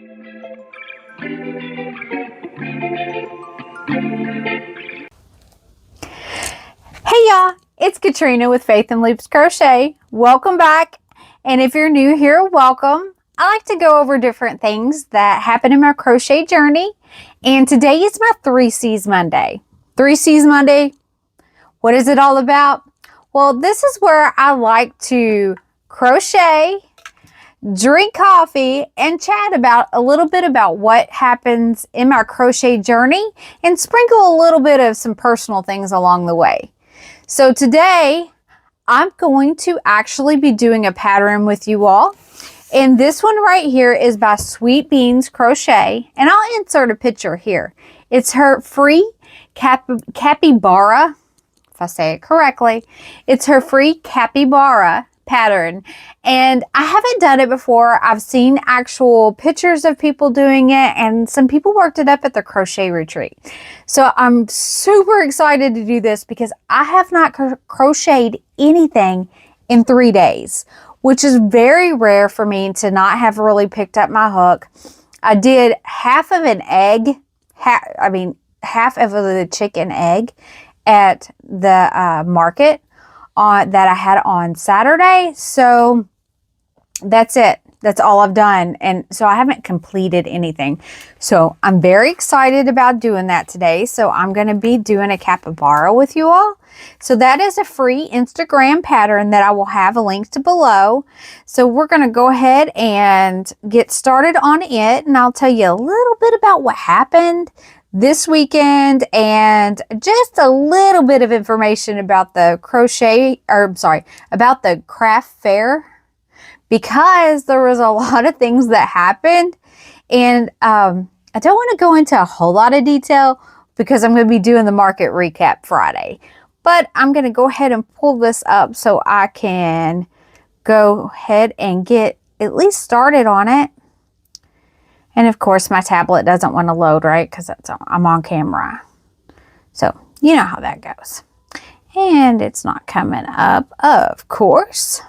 Hey y'all, it's Katrina with Faith and Loops Crochet. Welcome back, and if you're new here, welcome. I like to go over different things that happen in my crochet journey, and today is my 3C's Monday. 3C's Monday, what is it all about? Well, this is where I like to crochet, drink coffee, and chat about a little bit about what happens in my crochet journey and sprinkle a little bit of some personal things along the way. So today I'm going to actually be doing a pattern with you all. And this one right here is by Sweet Beans Crochet. And I'll insert a picture here. It's her free capybara, if I say it correctly. It's her free capybara pattern. And I haven't done it before. I've seen actual pictures of people doing it, and some people worked it up at the crochet retreat. So I'm super excited to do this because I have not crocheted anything in 3 days, which is very rare for me to not have really picked up my hook. I did half of an egg, half of the chicken egg at the market that I had on Saturday. So that's it. That's all I've done. And so I haven't completed anything. So I'm very excited about doing that today. So I'm going to be doing a capybara with you all. So that is a free Instagram pattern that I will have a link to below. So we're going to go ahead and get started on it. And I'll tell you a little bit about what happened this weekend and just a little bit of information about the about the craft fair, because there was a lot of things that happened, and I don't want to go into a whole lot of detail because I'm going to be doing the market recap Friday, but I'm going to go ahead and pull this up so I can go ahead and get at least started on it. And of course, my tablet doesn't want to load, right? Because I'm on camera. So, you know how that goes. And it's not coming up, of course.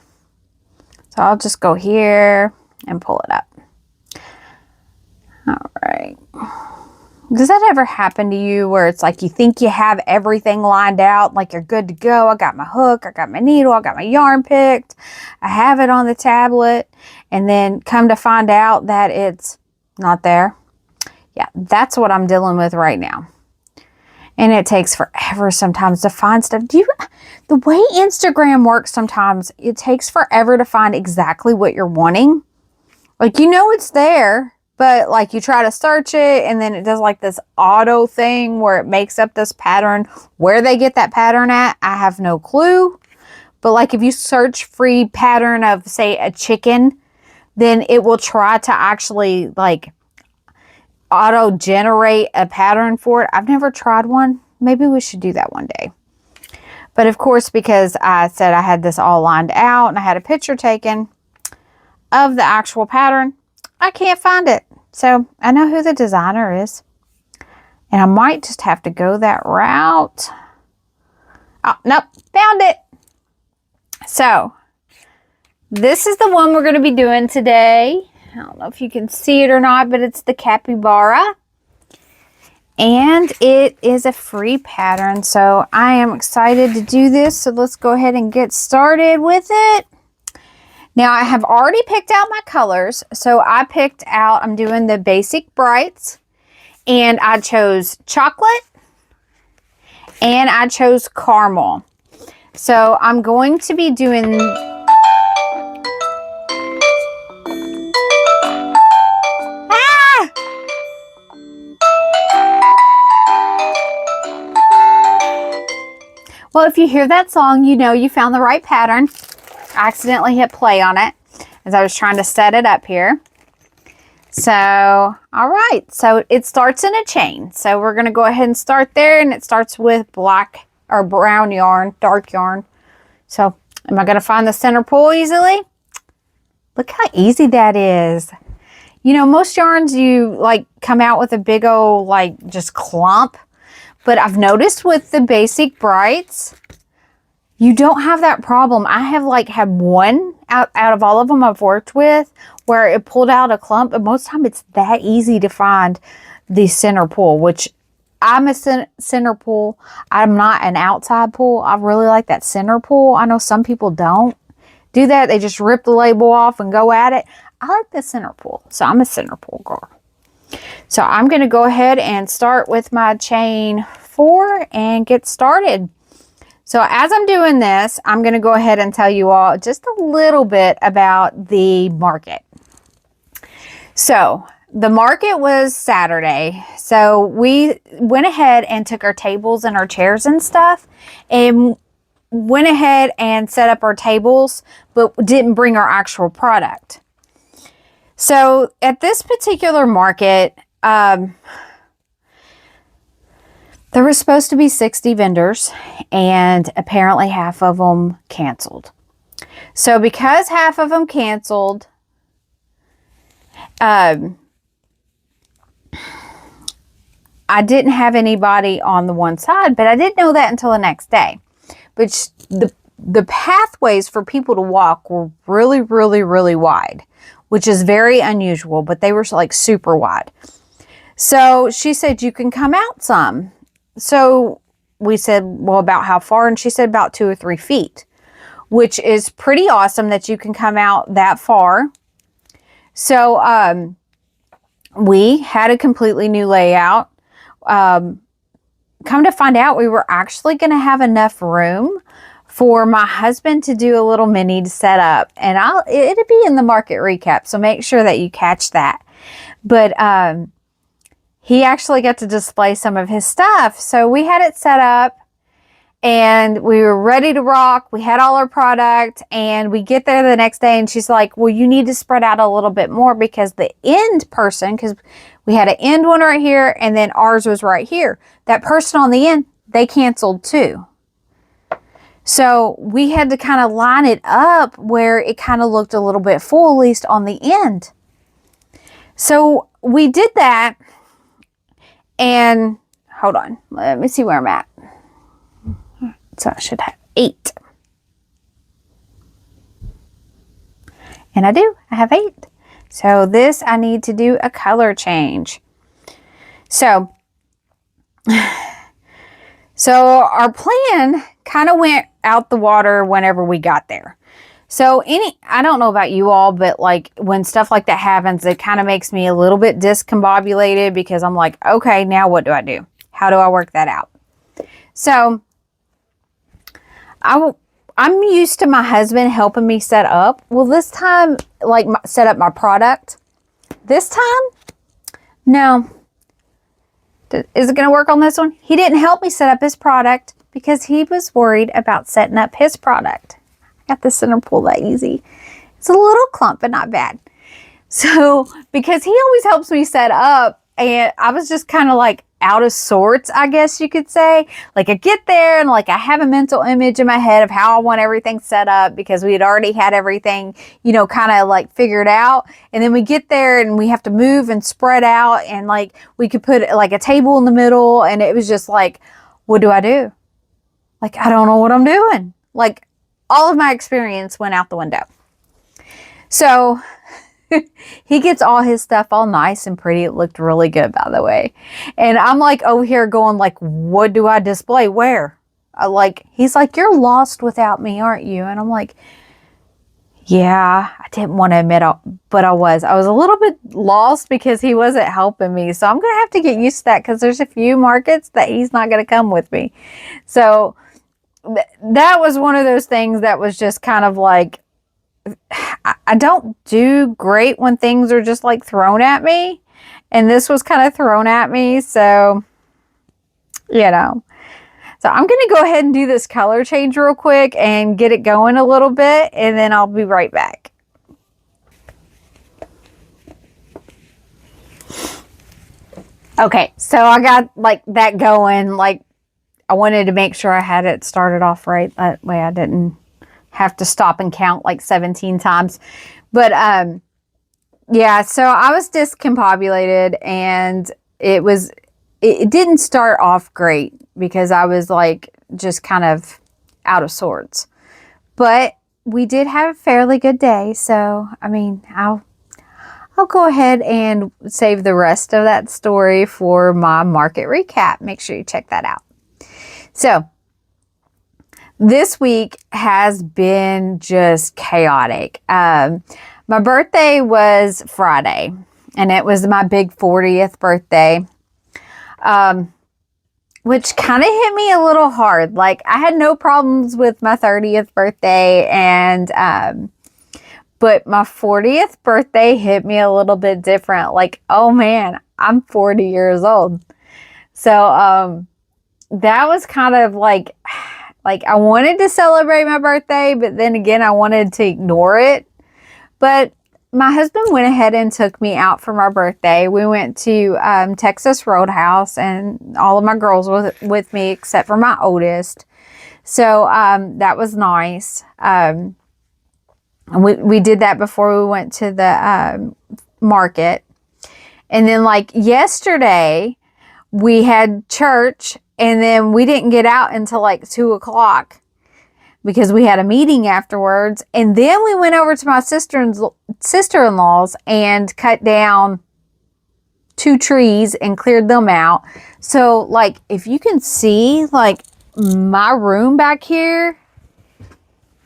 So I'll just go here and pull it up. All right. Does that ever happen to you where it's like you think you have everything lined out, like you're good to go? I got my hook, I got my needle, I got my yarn picked, I have it on the tablet, and then come to find out that it's not there. Yeah, that's what I'm dealing with right now. And it takes forever sometimes to find stuff. The way Instagram works sometimes, it takes forever to find exactly what you're wanting. Like, you know it's there, but like you try to search it and then it does like this auto thing where it makes up this pattern. Where they get that pattern at, I have no clue. But like if you search free pattern of, say, a chicken, then it will try to actually like auto generate a pattern for it. I've never tried one. Maybe we should do that one day. But of course, because I said I had this all lined out and I had a picture taken of the actual pattern, I can't find it. So I know who the designer is, and I might just have to go that route. Oh, nope, found it. So this is the one we're going to be doing today. I don't know if you can see it or not, but it's the capybara. And it is a free pattern. So I am excited to do this. So let's go ahead and get started with it. Now I have already picked out my colors. So I picked out, I'm doing the basic brights. And I chose chocolate. And I chose caramel. So I'm going to be doing... Well, if you hear that song, you know you found the right pattern. I accidentally hit play on it as I was trying to set it up here. So, all right. So it starts in a chain. So we're going to go ahead and start there. And it starts with black or brown yarn, dark yarn. So am I going to find the center pull easily? Look how easy that is. You know, most yarns you like come out with a big old like just clump. But I've noticed with the basic brights, you don't have that problem. I have like had one out of all of them I've worked with where it pulled out a clump. And most of the time it's that easy to find the center pull, which I'm a center pull. I'm not an outside pull. I really like that center pull. I know some people don't do that. They just rip the label off and go at it. I like the center pull. So I'm a center pull girl. So I'm going to go ahead and start with my chain 4 and get started. So as I'm doing this, I'm going to go ahead and tell you all just a little bit about the market. So the market was Saturday. So we went ahead and took our tables and our chairs and stuff and went ahead and set up our tables, but didn't bring our actual product. So at this particular market, there was supposed to be 60 vendors and apparently half of them canceled. So because half of them canceled, I didn't have anybody on the one side, but I didn't know that until the next day. Which the pathways for people to walk were really, really, really wide, which is very unusual, but they were like super wide. So she said, you can come out some. So we said, well, about how far? And she said about 2 or 3 feet, which is pretty awesome that you can come out that far. So we had a completely new layout. Come to find out, we were actually going to have enough room for my husband to do a little mini setup, and it'll be in the market recap, so make sure that you catch that. But he actually got to display some of his stuff, so we had it set up and we were ready to rock. We had all our product, and we get there the next day and she's like, well, you need to spread out a little bit more because the end person, because we had an end one right here and then ours was right here. That person on the end, they canceled too. So we had to kind of line it up where it kind of looked a little bit full, at least on the end. So we did that, and hold on, let me see where I'm at. So I should have 8. And I do, I have 8. So this, I need to do a color change. So our plan kind of went out the water whenever we got there. So I don't know about you all, but like when stuff like that happens, it kind of makes me a little bit discombobulated because I'm like, okay, now what do I do? How do I work that out? So I'm used to my husband helping me set up. Well, this time, like set up my product. This time, no. Is it going to work on this one? He didn't help me set up his product because he was worried about setting up his product. I got the center pull that easy. It's a little clump, but not bad. So, because he always helps me set up, and I was just kind of like out of sorts, I guess you could say. Like I get there and like I have a mental image in my head of how I want everything set up because we had already had everything, you know, kind of like figured out. And then we get there and we have to move and spread out, and like we could put like a table in the middle, and it was just like, what do I do? Like, I don't know what I'm doing. Like all of my experience went out the window. So he gets all his stuff all nice and pretty. It looked really good, by the way. And I'm like over here going like, what do I display? Where? He's like, you're lost without me, aren't you? And I'm like, yeah, I didn't want to admit it, but I was a little bit lost because he wasn't helping me. So I'm going to have to get used to that because there's a few markets that he's not going to come with me. So that was one of those things that was just kind of like, I don't do great when things are just like thrown at me, and this was kind of thrown at me, so you know. So I'm going to go ahead and do this color change real quick and get it going a little bit, and then I'll be right back. Okay, so I got like that going. Like I wanted to make sure I had it started off right, that way I didn't have to stop and count like 17 times. But yeah, so I was discombobulated, and it didn't start off great because I was like just kind of out of sorts. But we did have a fairly good day, so I mean, I'll go ahead and save the rest of that story for my market recap. Make sure you check that out. So this week has been just chaotic. My birthday was Friday, and it was my big 40th birthday, which kind of hit me a little hard. Like, I had no problems with my 30th birthday, but my 40th birthday hit me a little bit different. Like, oh man, I'm 40 years old. So that was kind of like I wanted to celebrate my birthday, but then again, I wanted to ignore it. But my husband went ahead and took me out for my birthday. We went to Texas Roadhouse, and all of my girls were with me except for my oldest. So that was nice. We did that before we went to the market. And then like yesterday, we had church, and then we didn't get out until like 2 o'clock because we had a meeting afterwards. And then we went over to my sister-in-law's and cut down 2 trees and cleared them out. So like, if you can see, like, my room back here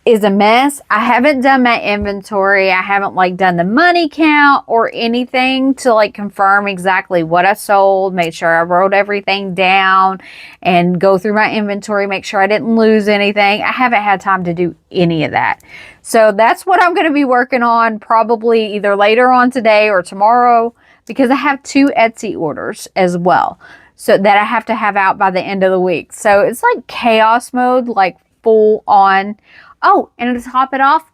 is a mess. I haven't done my inventory. I haven't like done the money count or anything to like confirm exactly what I sold, make sure I wrote everything down and go through my inventory, make sure I didn't lose anything. I haven't had time to do any of that. So that's what I'm going to be working on probably either later on today or tomorrow, because I have 2 Etsy orders as well, so that I have to have out by the end of the week. So it's like chaos mode, like full on. Oh, and to top it off,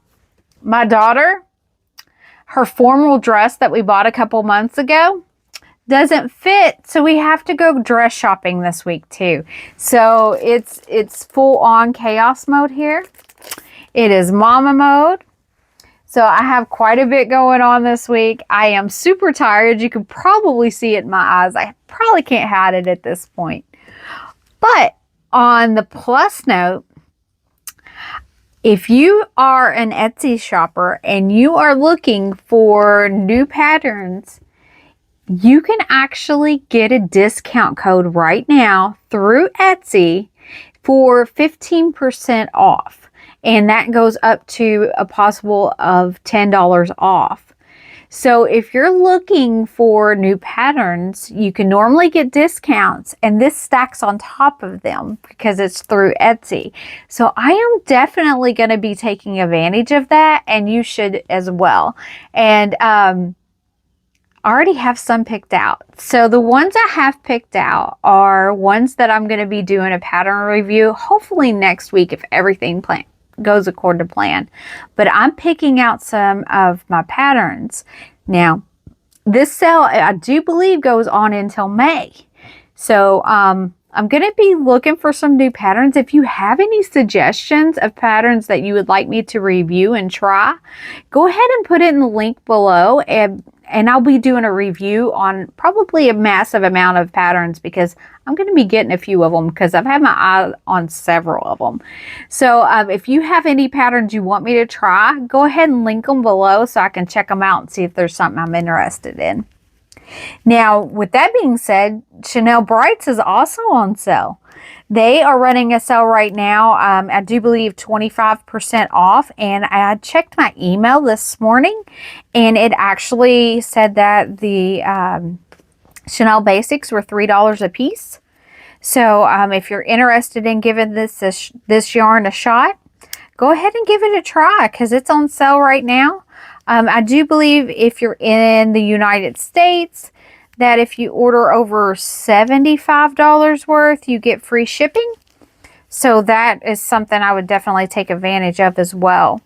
my daughter, her formal dress that we bought a couple months ago doesn't fit. So we have to go dress shopping this week too. So it's full on chaos mode here. It is mama mode. So I have quite a bit going on this week. I am super tired. You can probably see it in my eyes. I probably can't hide it at this point. But on the plus note, if you are an Etsy shopper and you are looking for new patterns, you can actually get a discount code right now through Etsy for 15% off. And that goes up to a possible of $10 off. So if you're looking for new patterns, you can normally get discounts, and this stacks on top of them because it's through Etsy. So I am definitely going to be taking advantage of that, and you should as well. And I already have some picked out. So the ones I have picked out are ones that I'm going to be doing a pattern review, hopefully next week if everything goes according to plan. But I'm picking out some of my patterns. Now, this sale, I do believe, goes on until May. So I'm going to be looking for some new patterns. If you have any suggestions of patterns that you would like me to review and try, go ahead and put it in the link below, and I'll be doing a review on probably a massive amount of patterns, because I'm going to be getting a few of them because I've had my eye on several of them. So if you have any patterns you want me to try, go ahead and link them below so I can check them out and see if there's something I'm interested in. Now, with that being said, Chanel Brights is also on sale. They are running a sale right now. I do believe 25% off. And I checked my email this morning, and it actually said that the Chanel Basics were $3 a piece. So if you're interested in giving this yarn a shot, go ahead and give it a try because it's on sale right now. I do believe if you're in the United States, that if you order over $75 worth, you get free shipping. So that is something I would definitely take advantage of as well.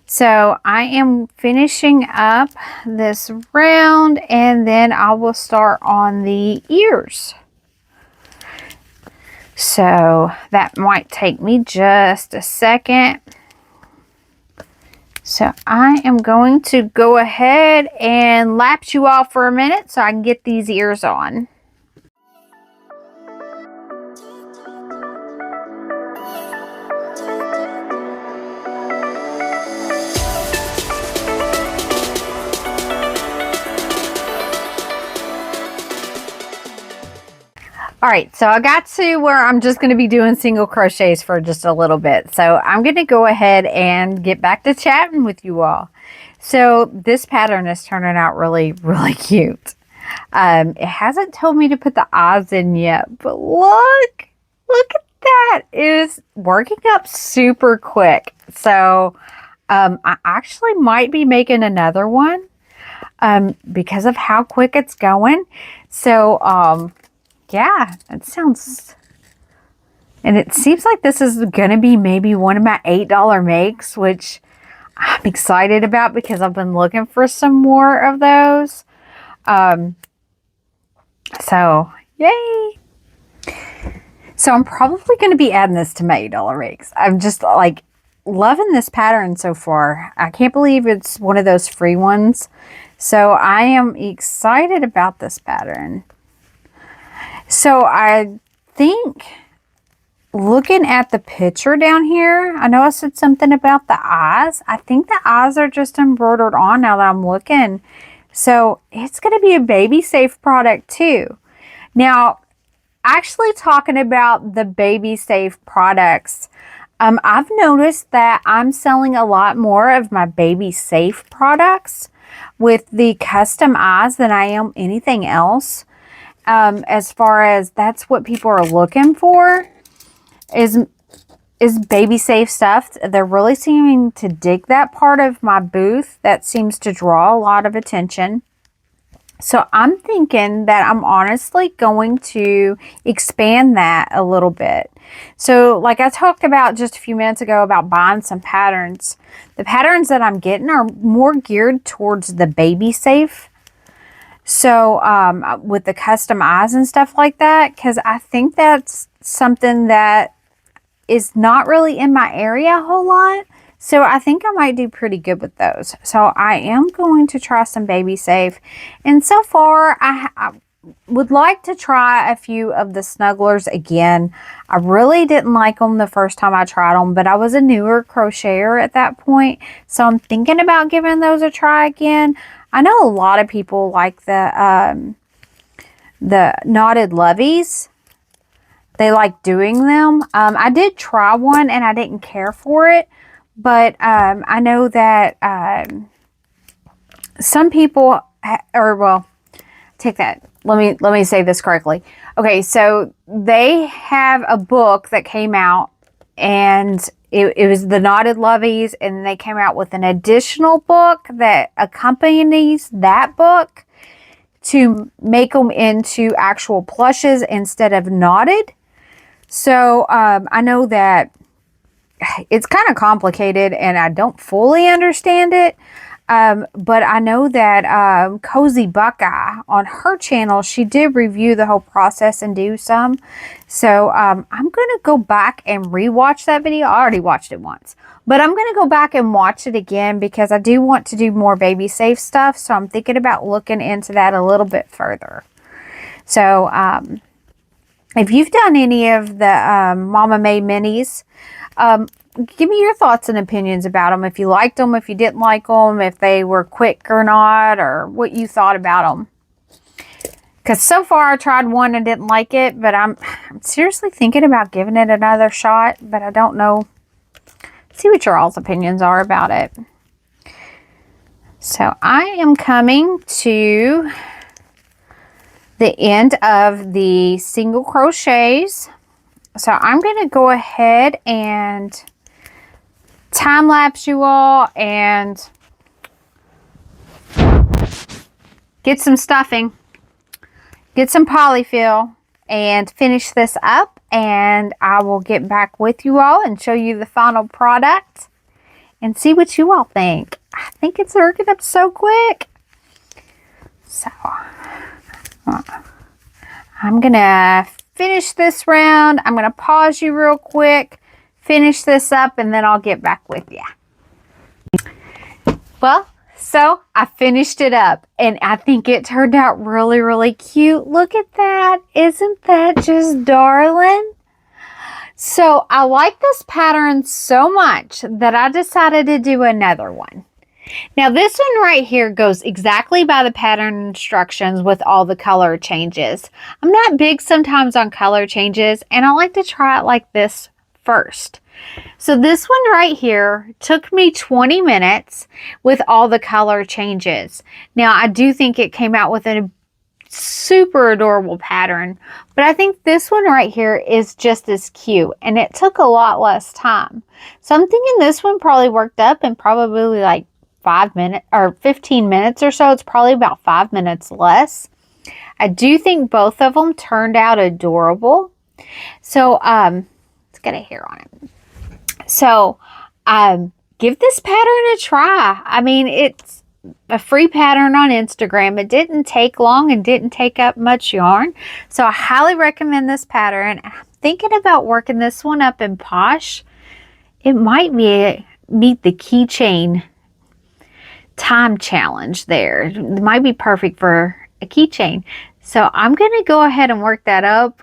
So I am finishing up this round, and then I will start on the ears. So that might take me just a second. So I am going to go ahead and lapse you off for a minute so I can get these ears on. All right, so I got to where I'm just going to be doing single crochets for just a little bit. So I'm going to go ahead and get back to chatting with you all. So this pattern is turning out really, really cute. It hasn't told me to put the eyes in yet, but look at that. It is working up super quick. So I actually might be making another one because of how quick it's going. So yeah, that sounds, and it seems like this is going to be maybe one of my $8 makes, which I'm excited about because I've been looking for some more of those. So yay. So I'm probably going to be adding this to my $8 makes. I'm just like loving this pattern so far. I can't believe it's one of those free ones. So I am excited about this pattern. So I think looking at the picture down here, I know I said something about the eyes. I think the eyes are just embroidered on now that I'm looking. So it's going to be a baby safe product too. Now, actually talking about the baby safe products, I've noticed that I'm selling a lot more of my baby safe products with the custom eyes than I am anything else. As far as that's what people are looking for is baby safe stuff. They're really seeming to dig that part of my booth. That seems to draw a lot of attention. So I'm thinking that I'm honestly going to expand that a little bit. So like I talked about just a few minutes ago about buying some patterns. The patterns that I'm getting are more geared towards the baby safe. So with the custom eyes and stuff like that, because I think that's something that is not really in my area a whole lot. So I think I might do pretty good with those. So I am going to try some baby safe. And so far, I would like to try a few of the snugglers again. I really didn't like them the first time I tried them, but I was a newer crocheter at that point. So I'm thinking about giving those a try again. I know a lot of people like the knotted loveys. They like doing them. I did try one and I didn't care for it, but I know that some people, take that. Let me say this correctly. Okay, so they have a book that came out, and it was the knotted loveys, and they came out with an additional book that accompanies that book to make them into actual plushes instead of knotted. So I know that it's kind of complicated and I don't fully understand it. But I know that Cozy Buckeye on her channel, she did review the whole process and do some. So I'm going to go back and rewatch that video. I already watched it once. But I'm going to go back and watch it again because I do want to do more baby safe stuff. So I'm thinking about looking into that a little bit further. So if you've done any of the Mama Made minis, give me your thoughts and opinions about them. If you liked them, if you didn't like them, if they were quick or not, or what you thought about them. Because so far I tried one and didn't like it, but I'm seriously thinking about giving it another shot, but I don't know. See what your all's opinions are about it. So I am coming to the end of the single crochets. So I'm going to go ahead and time lapse you all and get some stuffing, get some polyfill, and finish this up, and I will get back with you all and show you the final product and see what you all think. I think it's working up so quick. So I'm gonna finish this round. I'm gonna pause you real quick, finish this up, and then I'll get back with you. Well, so I finished it up and I think it turned out really, really cute. Look at that. Isn't that just darling? So I like this pattern so much that I decided to do another one. Now this one right here goes exactly by the pattern instructions with all the color changes. I'm not big sometimes on color changes, and I like to try it like this first. So this one right here took me 20 minutes with all the color changes. Now I do think it came out with a super adorable pattern, but I think this one right here is just as cute, and it took a lot less time. So I'm thinking this one probably worked up in probably like 5 minutes or 15 minutes or so. It's probably about 5 minutes less. I do think both of them turned out adorable. So let's get a hair on it. So give this pattern a try. I mean, it's a free pattern on Instagram. It didn't take long and didn't take up much yarn. So I highly recommend this pattern. I'm thinking about working this one up in Posh. It might be meet the keychain time challenge there. It might be perfect for a keychain. So I'm going to go ahead and work that up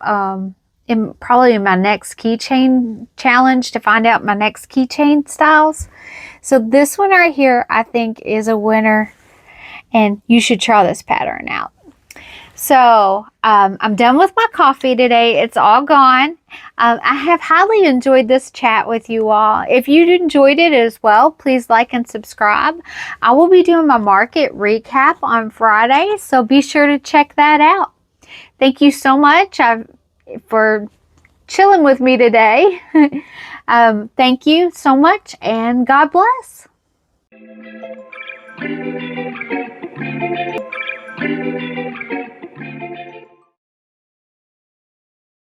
probably in my next keychain challenge to find out my next keychain styles. So this one right here I think is a winner, and you should try this pattern out. So I'm done with my coffee today. It's all gone. I have highly enjoyed this chat with you all. If you enjoyed it as well, please like and subscribe. I will be doing my market recap on Friday, so be sure to check that out. Thank you so much for chilling with me today. Thank you so much, and God bless.